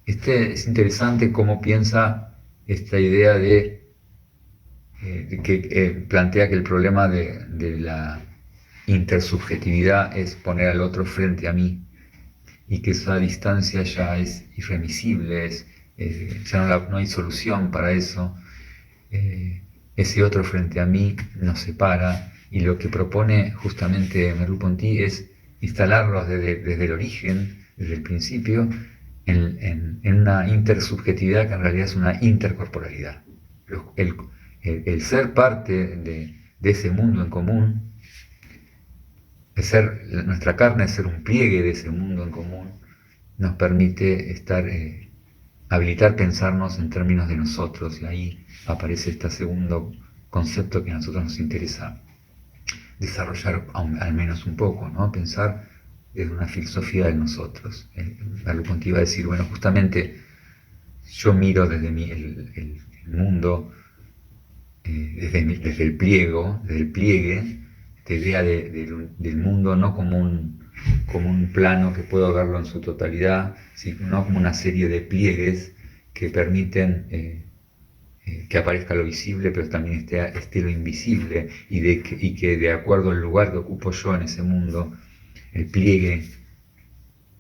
Es interesante cómo piensa esta idea de que plantea que el problema de la intersubjetividad es poner al otro frente a mí y que esa distancia ya es irremisible, ya no hay solución para eso. Ese otro frente a mí nos separa y lo que propone justamente Merleau-Ponty es instalarlos desde el origen, desde el principio, en una intersubjetividad que en realidad es una intercorporalidad. El ser parte de ese mundo en común, nuestra carne, ser un pliegue de ese mundo en común, nos permite habilitar pensarnos en términos de nosotros, y ahí aparece este segundo concepto que a nosotros nos interesa desarrollar al menos un poco, ¿no? Pensar desde una filosofía de nosotros. Merleau-Ponty iba a decir, bueno, justamente yo miro desde el mundo, desde el pliegue, esta idea del mundo no como un plano que puedo verlo en su totalidad, sino como una serie de pliegues que permiten que aparezca lo visible, pero también esté lo invisible, y que de acuerdo al lugar que ocupo yo en ese mundo, el pliegue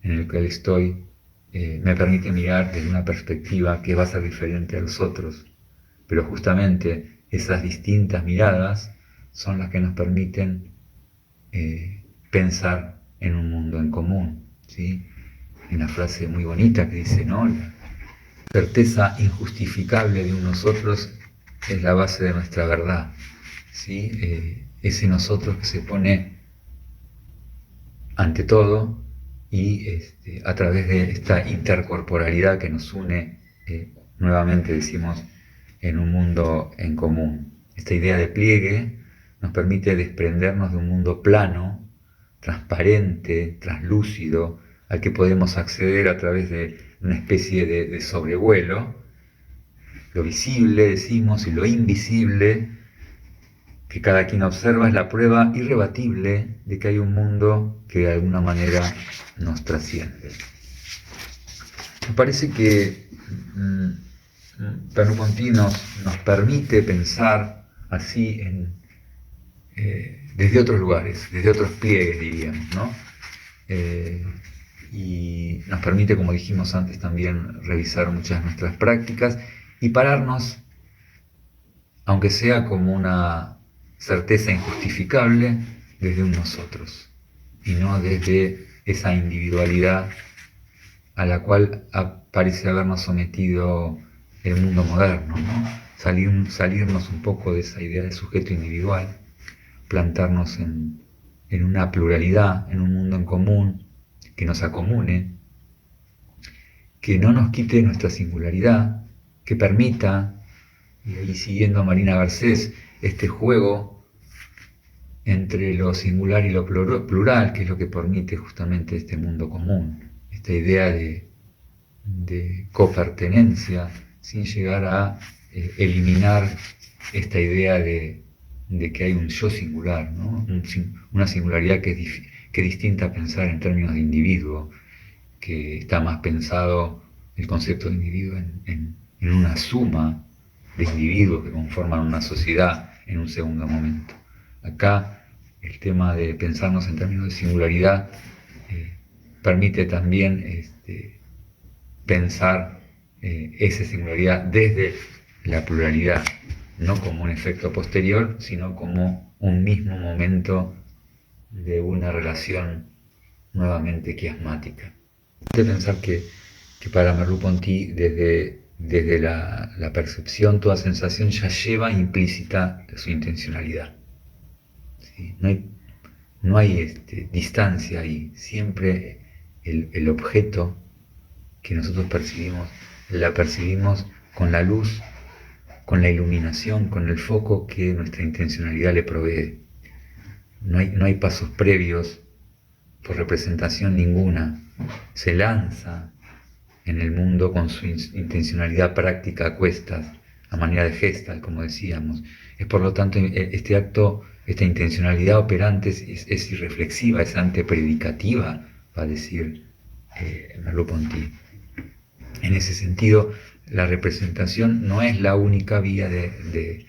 en el que estoy me permite mirar desde una perspectiva que va a ser diferente a los otros, pero justamente esas distintas miradas son las que nos permiten pensar en un mundo en común, ¿sí? Hay una frase muy bonita que dice, ¿no? La certeza injustificable de un nosotros es la base de nuestra verdad, ¿sí? Ese nosotros que se pone ante todo y a través de esta intercorporalidad que nos une, nuevamente decimos, en un mundo en común. Esta idea de pliegue nos permite desprendernos de un mundo plano, transparente, translúcido, al que podemos acceder a través de una especie de sobrevuelo. Lo visible, decimos, y lo invisible, que cada quien observa, es la prueba irrebatible de que hay un mundo que de alguna manera nos trasciende. Me parece que Merleau-Ponty nos permite pensar así desde otros lugares, desde otros pliegues, diríamos, ¿no? Y nos permite, como dijimos antes, también revisar muchas de nuestras prácticas y pararnos, aunque sea como una certeza injustificable, desde un nosotros, y no desde esa individualidad a la cual parece habernos sometido el mundo moderno, ¿no? Salirnos un poco de esa idea de sujeto individual, plantarnos en una pluralidad, en un mundo en común, que nos acomune, que no nos quite nuestra singularidad, que permita, y ahí siguiendo a Marina Garcés, este juego entre lo singular y lo plural, que es lo que permite justamente este mundo común, esta idea de copertenencia, sin llegar a eliminar esta idea de que hay un yo singular, ¿no? Una singularidad que es distinta a pensar en términos de individuo, que está más pensado el concepto de individuo en una suma de individuos que conforman una sociedad en un segundo momento. Acá el tema de pensarnos en términos de singularidad permite también pensar esa singularidad desde la pluralidad, no como un efecto posterior, sino como un mismo momento de una relación nuevamente quiasmática. De pensar que para Merleau-Ponty, desde la percepción, toda sensación ya lleva implícita su intencionalidad. ¿Sí? No hay distancia ahí, siempre el objeto que nosotros percibimos, la percibimos con la luz, con la iluminación, con el foco que nuestra intencionalidad le provee. No hay pasos previos por representación ninguna. Se lanza en el mundo con su intencionalidad práctica a cuestas, a manera de gesta, como decíamos. Es por lo tanto este acto, esta intencionalidad operante es irreflexiva, es antepredicativa, va a decir Merleau-Ponty. En ese sentido, la representación no es la única vía de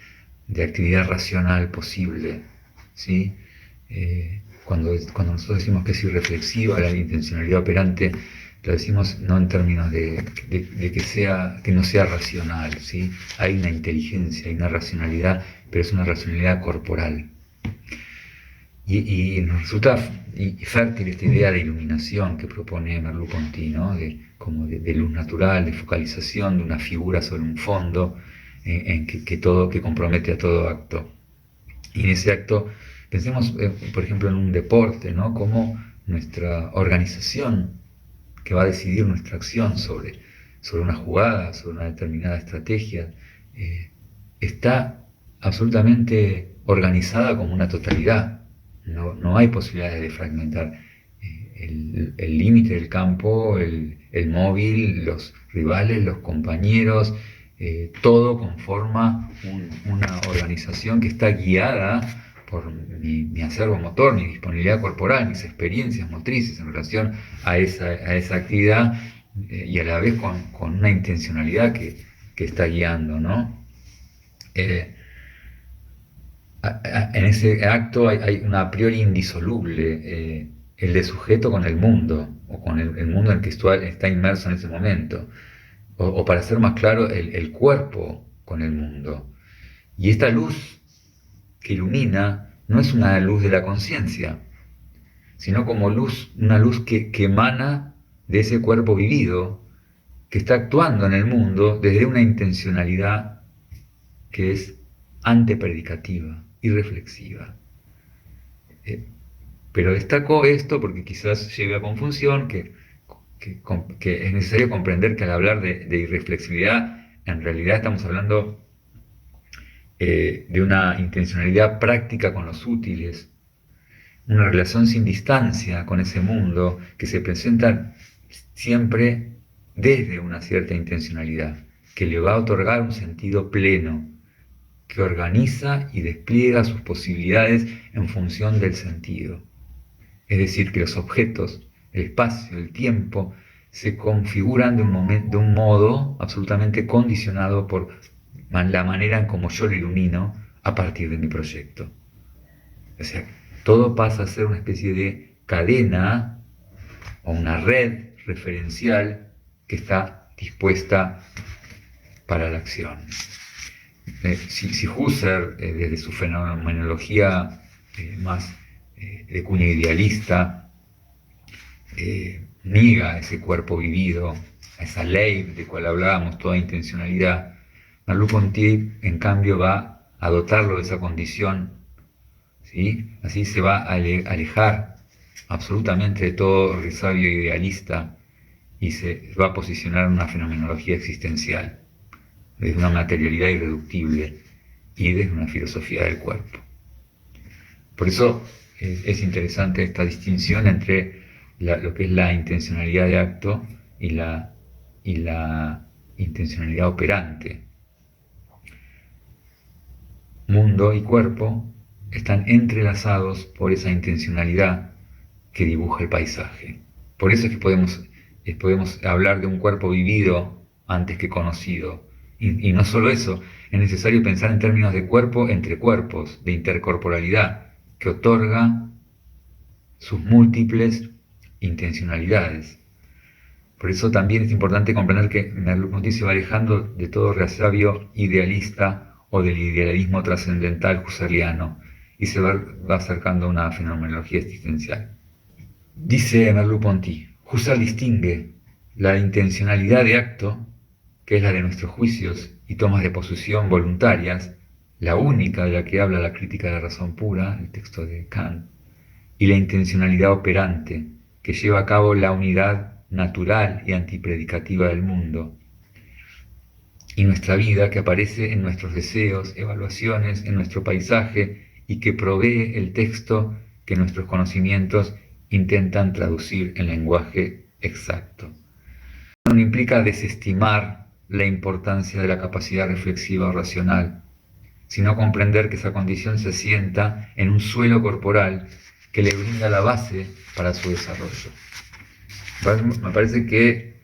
actividad racional posible, ¿sí? Cuando nosotros decimos que es irreflexiva la intencionalidad operante, lo decimos no en términos de que no sea racional, ¿sí? Hay una inteligencia, hay una racionalidad, pero es una racionalidad corporal. Y nos resulta fértil esta idea de iluminación que propone Merleau-Ponty, ¿no? Como de luz natural, de focalización, de una figura sobre un fondo que compromete a todo acto. Y en ese acto, pensemos, por ejemplo, en un deporte, ¿no? Como nuestra organización que va a decidir nuestra acción sobre una jugada, sobre una determinada estrategia, está absolutamente organizada como una totalidad. No hay posibilidades de fragmentar el límite del campo, el móvil, los rivales, los compañeros, todo conforma una organización que está guiada por mi acervo motor, mi disponibilidad corporal, mis experiencias motrices en relación a esa actividad y a la vez con una intencionalidad que está guiando, ¿no? En ese acto hay una a priori indisoluble, el de sujeto con el mundo, o con el mundo en el que está inmerso en ese momento, o para ser más claro, el cuerpo con el mundo. Y esta luz que ilumina no es una luz de la conciencia, sino como una luz que emana de ese cuerpo vivido, que está actuando en el mundo desde una intencionalidad que es antepredicativa y reflexiva. Pero destaco esto porque quizás lleve a confusión, que es necesario comprender que al hablar de irreflexividad, en realidad estamos hablando de una intencionalidad práctica con los útiles, una relación sin distancia con ese mundo que se presenta siempre desde una cierta intencionalidad, que le va a otorgar un sentido pleno, que organiza y despliega sus posibilidades en función del sentido. Es decir, que los objetos, el espacio, el tiempo, se configuran de un modo absolutamente condicionado por la manera en cómo yo lo ilumino a partir de mi proyecto. O sea, todo pasa a ser una especie de cadena o una red referencial que está dispuesta para la acción. Si Husserl, desde su fenomenología más de cuña idealista, niega ese cuerpo vivido, a esa ley de cual hablábamos, toda intencionalidad, Merleau-Ponty, en cambio, va a dotarlo de esa condición, ¿sí? Así se va a alejar absolutamente de todo resabio idealista y se va a posicionar en una fenomenología existencial, desde una materialidad irreductible y desde una filosofía del cuerpo. Por eso es interesante esta distinción entre lo que es la intencionalidad de acto y la intencionalidad operante. Mundo y cuerpo están entrelazados por esa intencionalidad que dibuja el paisaje. Por eso es que podemos hablar de un cuerpo vivido antes que conocido. Y no solo eso, es necesario pensar en términos de cuerpo entre cuerpos, de intercorporalidad, que otorga sus múltiples intencionalidades. Por eso también es importante comprender que Merleau-Ponty se va alejando de todo resabio idealista o del idealismo trascendental husserliano y se va acercando a una fenomenología existencial. Dice Merleau-Ponty, Husserl distingue la intencionalidad de acto, que es la de nuestros juicios y tomas de posición voluntarias, la única de la que habla la crítica de la razón pura, el texto de Kant, y la intencionalidad operante, que lleva a cabo la unidad natural y antipredicativa del mundo, y nuestra vida que aparece en nuestros deseos, evaluaciones, en nuestro paisaje, y que provee el texto que nuestros conocimientos intentan traducir en lenguaje exacto. No implica desestimar la importancia de la capacidad reflexiva o racional, sino comprender que esa condición se asienta en un suelo corporal que le brinda la base para su desarrollo. Me parece que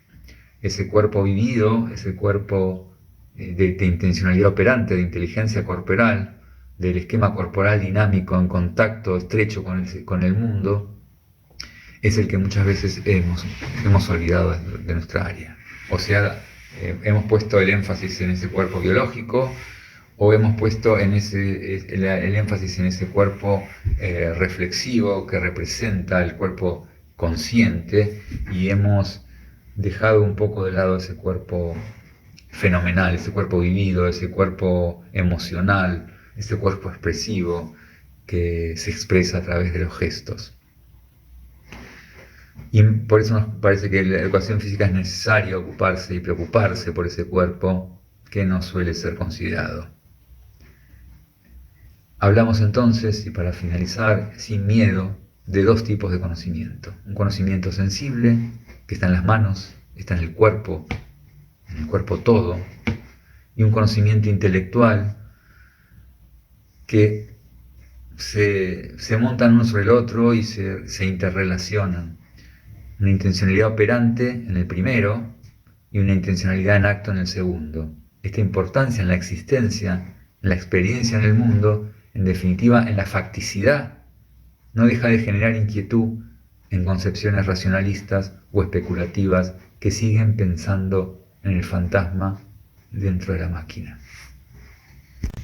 ese cuerpo vivido, ese cuerpo de intencionalidad operante, de inteligencia corporal, del esquema corporal dinámico en contacto estrecho con el mundo, es el que muchas veces hemos olvidado de nuestra área. O sea, hemos puesto el énfasis en ese cuerpo biológico, o hemos puesto el énfasis en ese cuerpo reflexivo que representa el cuerpo consciente, y hemos dejado un poco de lado ese cuerpo fenomenal, ese cuerpo vivido, ese cuerpo emocional, ese cuerpo expresivo que se expresa a través de los gestos. Y por eso nos parece que en la educación física es necesario ocuparse y preocuparse por ese cuerpo que no suele ser considerado. Hablamos entonces, y para finalizar, sin miedo, de dos tipos de conocimiento. Un conocimiento sensible, que está en las manos, está en el cuerpo todo, y un conocimiento intelectual que se montan uno sobre el otro y se interrelacionan. Una intencionalidad operante en el primero y una intencionalidad en acto en el segundo. Esta importancia en la existencia, en la experiencia en el mundo, en definitiva en la facticidad, no deja de generar inquietud en concepciones racionalistas o especulativas que siguen pensando en el fantasma dentro de la máquina.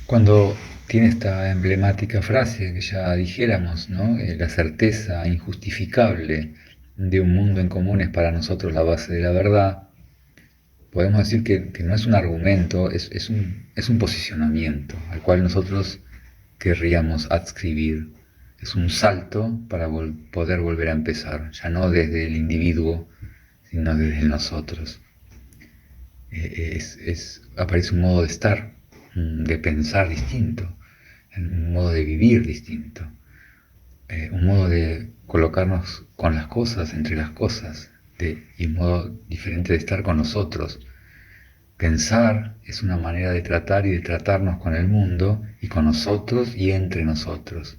Cuando tiene esta emblemática frase que ya dijéramos, ¿no? La certeza injustificable de un mundo en común es para nosotros la base de la verdad, podemos decir que no es un argumento, es un posicionamiento al cual nosotros querríamos adscribir. Es un salto para poder volver a empezar, ya no desde el individuo, sino desde el nosotros. Aparece un modo de estar, de pensar distinto, un modo de vivir distinto, un modo de colocarnos con las cosas, entre las cosas, y un modo diferente de estar con nosotros. Pensar es una manera de tratar y de tratarnos con el mundo y con nosotros y entre nosotros.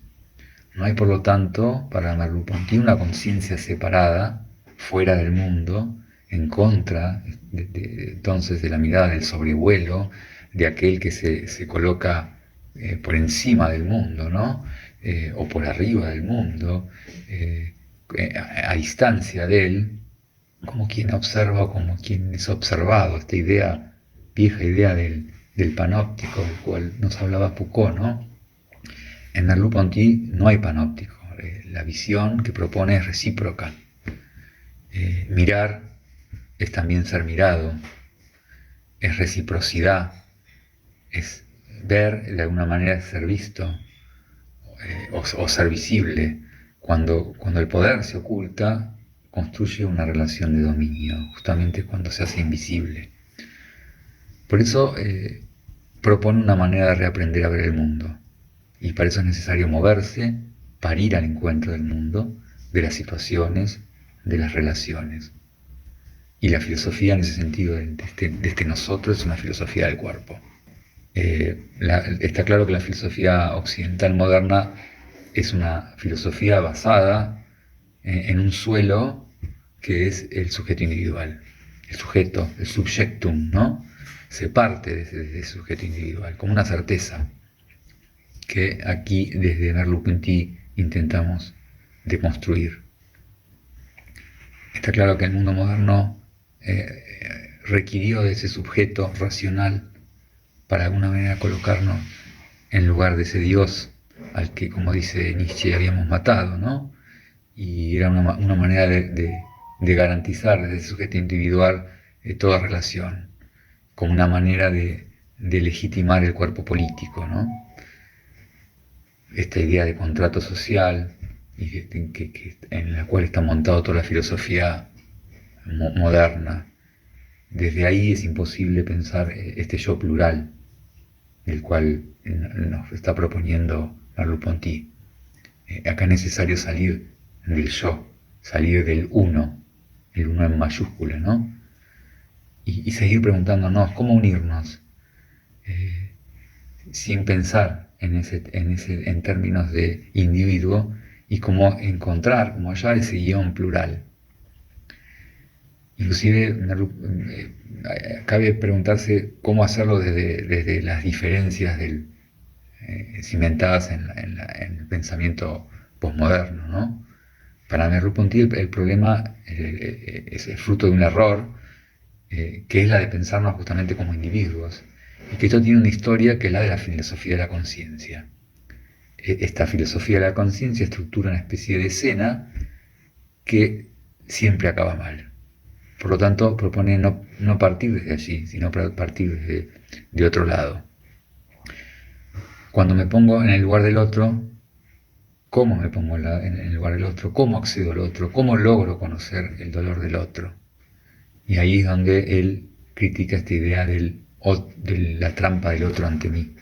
No hay, por lo tanto, para Merleau-Ponty una conciencia separada, fuera del mundo, en contra entonces de la mirada del sobrevuelo, de aquel que se coloca por encima del mundo, ¿no? O por arriba del mundo, a distancia de él, como quien observa o como quien es observado. Esta vieja idea del panóptico, del cual nos hablaba Foucault, ¿no? En Merleau-Ponty no hay panóptico. La visión que propone es recíproca. Mirar es también ser mirado, es reciprocidad, es ver de alguna manera ser visto o ser visible. Cuando el poder se oculta, construye una relación de dominio, justamente cuando se hace invisible. Por eso propone una manera de reaprender a ver el mundo. Y para eso es necesario moverse para ir al encuentro del mundo, de las situaciones, de las relaciones. Y la filosofía en ese sentido de este nosotros es una filosofía del cuerpo. Está claro que la filosofía occidental moderna es una filosofía basada en un suelo que es el sujeto individual. El sujeto, el subjectum, ¿no? Se parte de ese sujeto individual, como una certeza que aquí desde Merleau-Ponty intentamos deconstruir. Está claro que el mundo moderno requirió de ese sujeto racional para de alguna manera colocarnos en lugar de ese Dios al que, como dice Nietzsche, habíamos matado, ¿no? Y era una manera de garantizar desde ese sujeto individual toda relación, como una manera de legitimar el cuerpo político, ¿no? Esta idea de contrato social y en la cual está montada toda la filosofía moderna. Desde ahí es imposible pensar este yo plural, el cual nos está proponiendo Merleau-Ponty. Acá es necesario salir del yo, salir del uno, el uno en mayúscula, ¿no? Y seguir preguntándonos cómo unirnos sin pensar en términos de individuo y cómo encontrar, cómo hallar ese guión plural. Inclusive cabe preguntarse cómo hacerlo desde las diferencias cimentadas en el pensamiento posmoderno, ¿no? Para Merleau-Ponty el problema es el fruto de un error, que es la de pensarnos justamente como individuos, y que esto tiene una historia que es la de la filosofía de la conciencia. Esta filosofía de la conciencia estructura una especie de escena que siempre acaba mal. Por lo tanto, propone no partir desde allí, sino partir de otro lado. Cuando me pongo en el lugar del otro, ¿cómo me pongo en el lugar del otro? ¿Cómo accedo al otro? ¿Cómo logro conocer el dolor del otro? Y ahí es donde él critica esta idea de la trampa del otro ante mí.